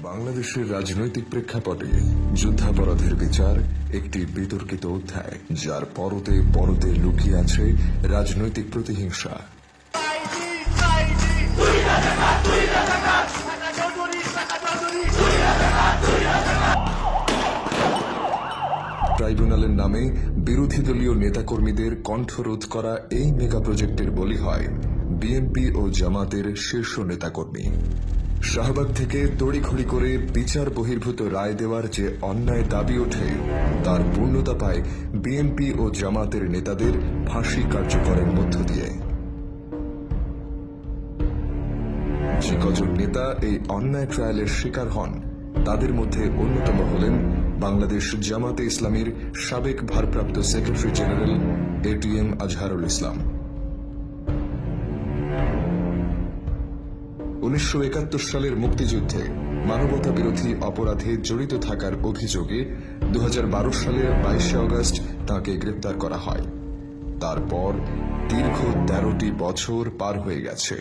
বাংলাদেশের রাজনৈতিক প্রেক্ষাপটে যুদ্ধাপরাধের বিচার একটি বিতর্কিত অধ্যায়, যার পরতে পরতে লুকিয়ে আছে রাজনৈতিক প্রতিহিংসা। ট্রাইব্যুনালের নামে বিরোধী দলীয় নেতাকর্মীদের কণ্ঠরোধ করা এই মেগা প্রজেক্টের বলি হয় বিএনপি ও জামাতের শীর্ষ নেতাকর্মী। শাহবাগ থেকে তড়িঘড়ি করে বিচার বহির্ভূত রায় দেওয়ার যে অন্যায় দাবি ওঠে, তার পূর্ণতা পায় বিএনপি ও জামাতের নেতাদের ফাঁসি কার্যকরের মধ্য দিয়ে। যে কজন নেতা এই অন্যায় ট্রায়ালের শিকার হন, তাদের মধ্যে অন্যতম হলেন বাংলাদেশ জামাতে ইসলামীর সাবেক ভারপ্রাপ্ত secretary general ATM Azharul Islam. 1971 সালের মুক্তিযুদ্ধে মানবতা বিরোধী অপরাধে জড়িত থাকার অভিযোগে 2012 সালের 22 আগস্ট তাঁকে গ্রেপ্তার করা হয়। তারপর দীর্ঘ 13টি বছর পার হয়ে গেছে।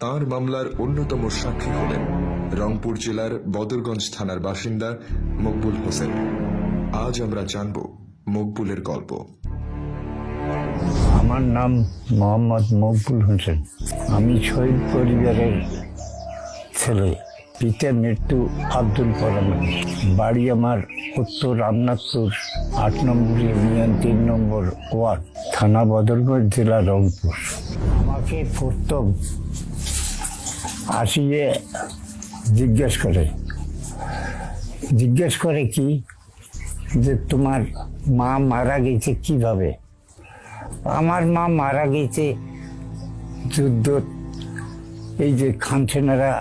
তাঁর মামলার অন্যতম সাক্ষী হলেন রংপুর জেলার বদরগঞ্জ থানার বাসিন্দা মকবুল হোসেন। আজ আমরা জানব মকবুলের গল্প। আমার নাম মোহাম্মদ মকবুল হোসেন। আমি শহীদ পরিবারের ছেলে। পিতার মৃত্যু আব্দুল কলাম। বাড়ি আমার উত্তর রামনাথপুর 8 নম্বর ইউনিয়ন 3 নম্বর ওয়ার্ড, থানা বদরগঞ্জ, জেলা রংপুর। আমাকে প্রথম আসিয়ে জিজ্ঞেস করে কি যে তোমার মা মারা গেছে কিভাবে? আমার মা মারা গেছে যুদ্ধ, এই যে খানসেনারা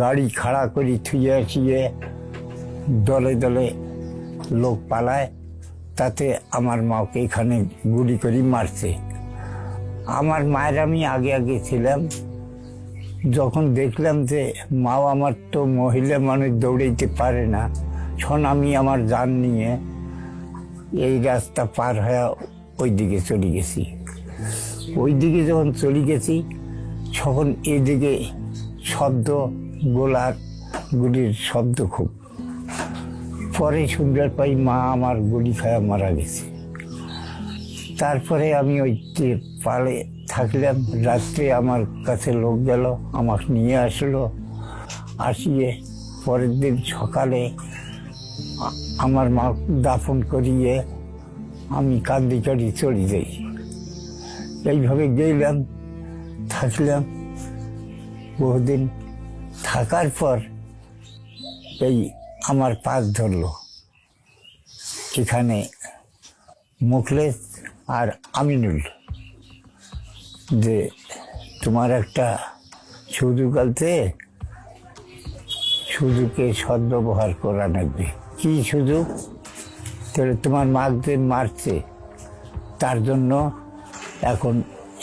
গাড়ি খাড়া করে থুয়ে আসিয়ে দলে দলে লোক পালায়, তাতে আমার মাকে এখানে গুলি করে মারছে। আমার মায়ের আমি আগে আগে ছিলাম। যখন দেখলাম যে মাও আমার তো মহিলা মানুষ দৌড়াইতে পারে না, তখন আমি আমার জান নিয়ে এই রাস্তা পার হয়ে ওই দিকে চলে গেছি। ওই দিকে যখন চলে গেছি, তখন এদিকে শব্দ, গুলির শব্দ খুব। পরে শুনবার পাই মা আমার গুলি খায়া মারা গেছে। তারপরে আমি ওই পালে থাকলাম। রাত্রে আমার কাছে লোক গেল, আমাকে নিয়ে আসলো। আসিয়ে পরের দিন সকালে আমার মা দাফন করিয়ে আমি কান্দি কাটি চলে যাই। এইভাবে গেলাম, থাকলাম বহুদিন। থাকার পর এই আমার পাশ ধরলো এখানে মুখলেস আর আমিনুল, যে তোমার একটা সুযোগ আছে, সুযোগে সদ্ব্যবহার করা লাগবে। কি সুযোগ? তাহলে তোমার মাকে মারছে, তার জন্য এখন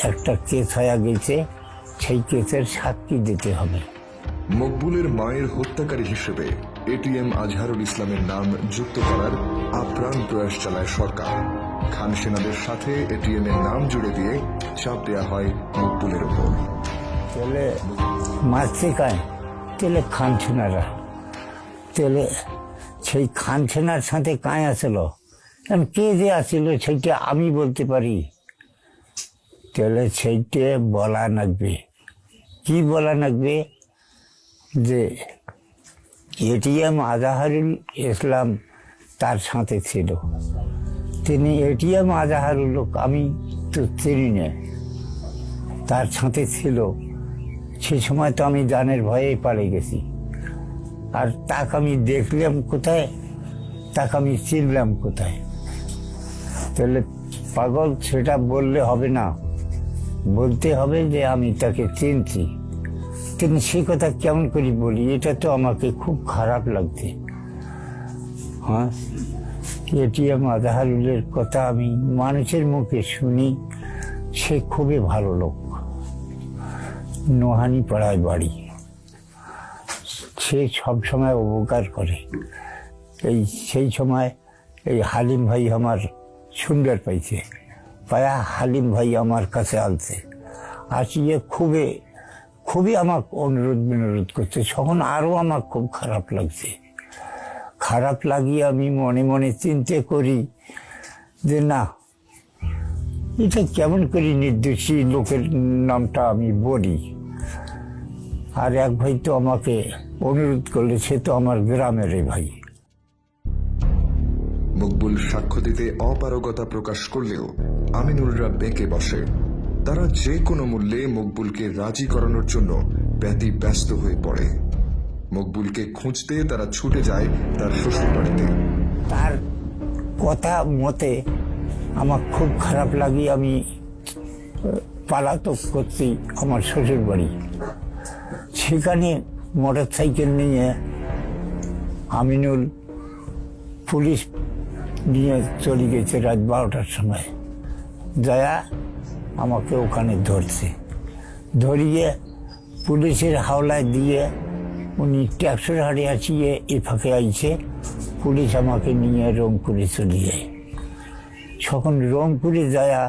একটা কেস হয়ে গেছে, সেই কেসের সাক্ষী দিতে হবে। মকবুলের মায়ের হত্যাকারী হিসেবে এটিএম আজহারুল ইসলামের নাম যুক্ত করার আপ্রাণ প্রয়াস চালায় সরকার। খান সেনাদের সাথে এটিএম এর নাম জুড়ে দিয়ে চাপ দেওয়া হয় মকবুলের উপর। তাহলে মারছে কায়? তাহলে খান সেনারা। তাহলে সেই খান সেনার সাথে কায় আসল? কে যে আসিল সেইটা আমি বলতে পারি? তাহলে সেইটা বলা লাগবে। কি বলা লাগবে? যে এটিএম আজহারুল ইসলাম তার সাথে ছিল। তিনি এটিএম আজহারুল লোক আমি তো চিনি না, তার সাথে ছিল। সে সময় তো আমি জানের ভয়ে পালিয়ে গেছি। আর তাকে আমি দেখলাম কোথায়, তাকে আমি চিনলাম কোথায়? তাহলে পাগল সেটা বললে হবে না, বলতে হবে যে আমি তাকে চিনছি। তিনি সে কথা কেমন করে বলি? এটা তো আমাকে খুব খারাপ লাগছে। হ্যাঁ, এটিএম আজহারুলের কথা আমি মানুষের মুখে শুনি। সে খুবই ভালো লোক, নোহানি পাড়ায় বাড়ি। সে সবসময় উপকার করে। সেই সময় এই হালিম ভাই আমার সুন্দর পাইছে, পায়া হালিম ভাই আমার কাছে আনছে। আসিয়ে খুবই আমার অনুরোধ বিনোরোধ করছে। তখন আরো আমার খুব খারাপ লাগছে। খারাপ লাগিয়ে আমি মনে মনে চিন্তা করি যে না, এটা কেমন করে নির্দোষী লোকের নামটা আমি বলি। আর এক ভাই তো আমাকে অনুরোধ করলে, সে তো আমার গ্রামের ভাই। মকবুল সাক্ষ্য দিতে অপারগতা প্রকাশ করলেও আমিনুলরা বেঁকে বসে। তারা যে কোনো মূল্যে মকবুলকে রাজি করানোর জন্য ব্যস্ত হয়ে পড়ে। মকবুলকে খুঁজতে তারা ছুটে যায় তার শ্বশুর বাড়িতে। তার কথা মতে আমার খুব খারাপ লাগে, আমি পালাতক করছি আমার শ্বশুর বাড়ি। সেখানে মোটর সাইকেল নিয়ে আমিনুল পুলিশ নিয়ে চলে গেছে রাত 12টার সময়। যায়া আমাকে ওখানে ধরিয়ে পুলিশের হাওলায় দিয়ে উনি ট্যাক্সের হাড়ে আসিয়ে এ ফাঁকে আইছে। পুলিশ আমাকে নিয়ে রংপুরে চলে যায়। যখন রংপুরে যায়া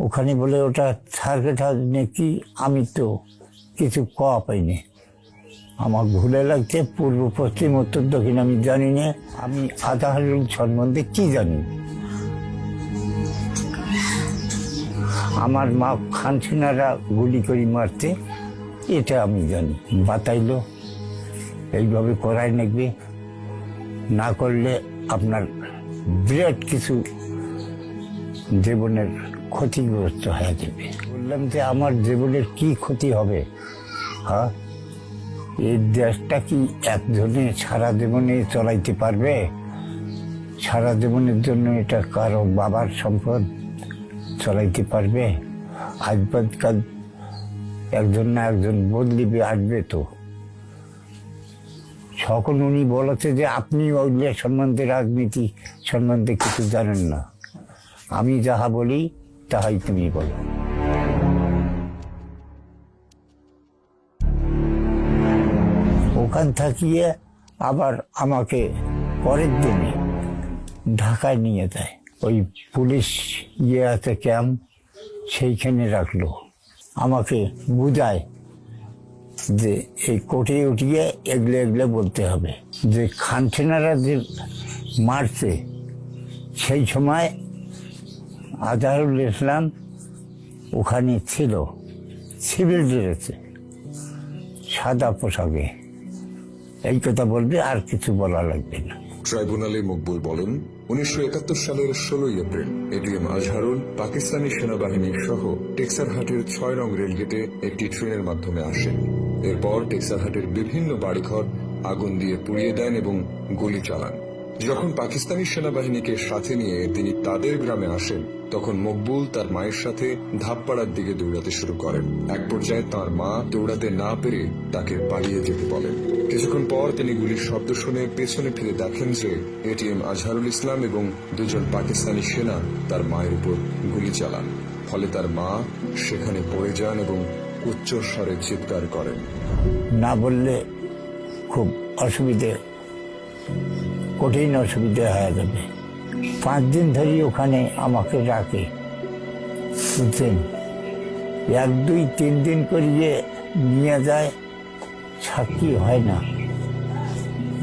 ওখানে বলে ওটা সার্কিট হাউস নাকি, আমি তো কিছু কওয়া পাইনি। আমার ভুলে লাগছে, পূর্ব পশ্চিম উত্তর দক্ষিণ আমি জানি না। আমি আজাহারুল সম্বন্ধে কি জানি? আমার মা খানসিনারা গুলি করে মারতে, এটা আমি জানি। বাতাইলো এইভাবে করাই নেবে, না করলে আপনার বিরাট কিছু জীবনের ক্ষতিগ্রস্ত হয়ে যাবে। বললাম যে আমার জীবনের কি ক্ষতি হবে? হ্যাঁ, এই দেশটা কি একজনে সারা জীবনে চলাইতে পারবে? সারা জীবনের জন্য এটা কারো বাবার সম্পদ চলাইতে পারবে? আজ বাদকাল একজন না একজন বদলিবে, আসবে তো। সকল উনি বলেছে যে আপনি ওইগুলো সম্বন্ধে, রাজনীতি সম্বন্ধে কিছু জানেন না, আমি যাহা বলি তাহাই তুমি বলো। ওখান থাকিয়ে আবার আমাকে পরের দিনে ঢাকায় নিয়ে যায়। ওই পুলিশ আছে ক্যাম্প, সেইখানে রাখলো। আমাকে বুঝায় যে এই কোর্টে উঠিয়ে এগলে বলতে হবে যে খানসেনারা যে মারছে, সেই সময় আজহারুল ইসলাম ওখানে ছিল সিভিল ড্রেসে, সাদা পোশাকে। এই কথা বলবে, আর কিছু বলা লাগবে না। ট্রাইব্যুনালে মকবুল বলেন, 1971 সালের 16 এপ্রিল এটিএম আজহারুল পাকিস্তানি সেনাবাহিনী সহ টেক্সারহাটের 6 নং রেলগেটে একটি ট্রেনের মাধ্যমে আসেন। এরপর টেক্সারহাটের বিভিন্ন বাড়িঘর আগুন দিয়ে পুড়িয়ে দেন এবং গুলি চালান। যখন পাকিস্তানি সেনাবাহিনীকে সাথে নিয়ে তিনি তাদের গ্রামে আসেন, তখন মকবুল তার মায়ের সাথে ধাপপাড়ার দিকে দৌড়াতে শুরু করেন। এক পর্যায়ে তার মা দৌড়াতে না পেরে তাকে পালিয়ে যেতে বলেন। কিছুক্ষণ পর তিনি গুলির শব্দ শুনে পেছনে ফিরে দেখেন যে এটিএম আজহারুল ইসলাম এবং দুজন পাকিস্তানি সেনা তার মায়ের উপর গুলি চালান। ফলে তার মা সেখানে পড়ে যান এবং উচ্চস্বরে চিৎকার করেন। না বললে খুব অসুবিধে, কঠিন অসুবিধা হয়ে যাবে। 5 দিন ধরে ওখানে আমাকে রাখে, বুঝছেন। 1, 2, 3 দিন করিয়ে নিয়ে যায়, সাক্ষী হয় না,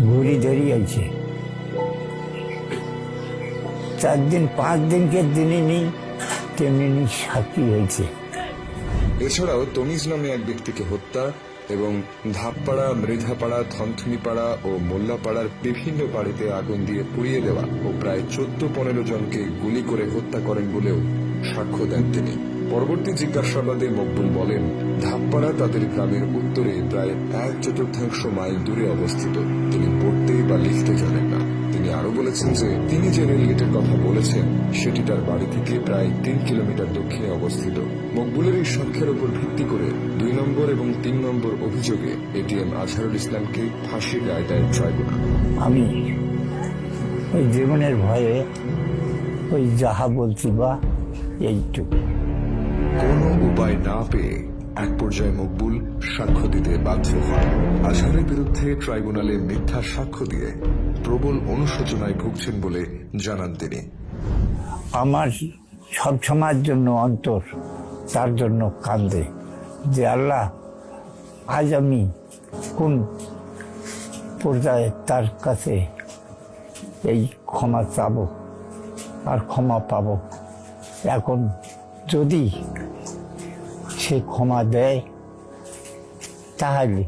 ঘুরি ধরি আছে। 4 দিন 5 দিনকে দিনই নেই, তেমনি সাক্ষী হয়েছে। এছাড়াও তমিজ নামে এক ব্যক্তিকে হত্যা এবং ধাপপাড়া, মৃধাপাড়া, থনথনিপাড়া ও মোল্লাপাড়ার বিভিন্ন বাড়িতে আগুন দিয়ে পুড়িয়ে দেওয়া ও প্রায় 14-15 জনকে গুলি করে হত্যা করেন বলেও সাক্ষ্য দেন তিনি। পরবর্তী জিজ্ঞাসাবাদে মকবুল বলেন, ধাপপাড়া তাদের গ্রামের উত্তরে প্রায় 1/4 মাইল দূরে অবস্থিত। তিনি পড়তে বা লিখতে জানেন না। তিনি আরো বলেছেন যে তিনি যে রেলগেটের কথা বলেছেন সেটি তার বাড়ি থেকে প্রায় 3 কিলোমিটার দক্ষিণে অবস্থিত। মকবুলের এই সাক্ষ্যের উপর ভিত্তি করে 2 নম্বর এবং 3 নম্বর অভিযোগে এটিএম আজহারুল ইসলামকে ফাঁসির রায় দেয় ট্রাইব্যুনাল। আমি ওই জীবনের ভয়ে ওই যাহা বলছি বা এইটুকু। কোনো উপায় না পেয়ে এক পর্যায়ে মকবুল সাক্ষ্য দিতে বাধ্য হন। আজহারের বিরুদ্ধে ট্রাইব্যুনালে মিথ্যা সাক্ষ্য দিয়ে প্রবল অনুশোচনায় ভুগছেন বলে জানান তিনি। আমার সব সময়ের জন্য অন্তর তার জন্য কান্দে যে আল্লাহ আজ আমি কোন পর্যায়ে তার কাছে এই ক্ষমা চাবো আর ক্ষমা পাবো। এখন যদি সে ক্ষমা দেয় তাহলে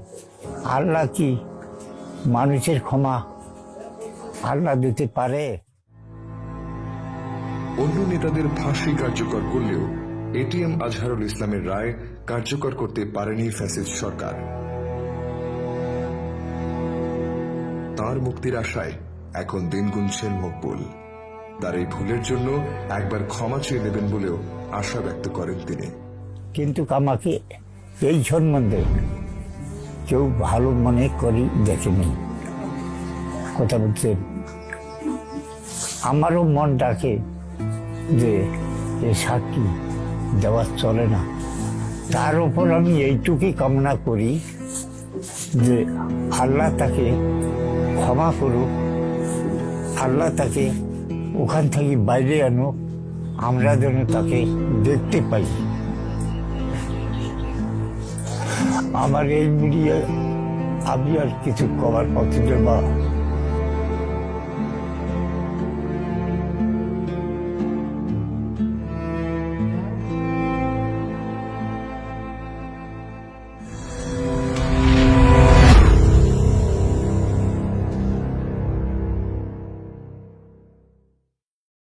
আল্লাহ কি মানুষের ক্ষমা আল্লাহ দিতে পারে? অন্য নেতাদের ফাঁসি কার্যকর করলেও এটিএম আজহারুল ইসলামের রায় কার্যকর করতে পারেনি ফ্যাসিস্ট সরকার। তার মুক্তির আশায় এখন দিন গুনছেন মকবুল। তার এই ভুলের জন্য একবার ক্ষমা চেয়ে নেবেন বলেও আশা ব্যক্ত করেন তিনি। কিন্তু আমাকে এই সম্বন্ধে কেউ ভালো মনে করি দেখেনি। কথা বলছে, আমারও মন ডাকে যে এ সাক্ষী দেওয়া চলে না। তার উপর আমি এইটুকুই কামনা করি যে আল্লাহ তাকে ক্ষমা করুক, আল্লাহ তাকে ওখান থেকে বাইরে আনুক, আমরা যেন তাকে দেখতে পাই। আমার এই মিডিয়া আমি আর কিছু করার পথে বা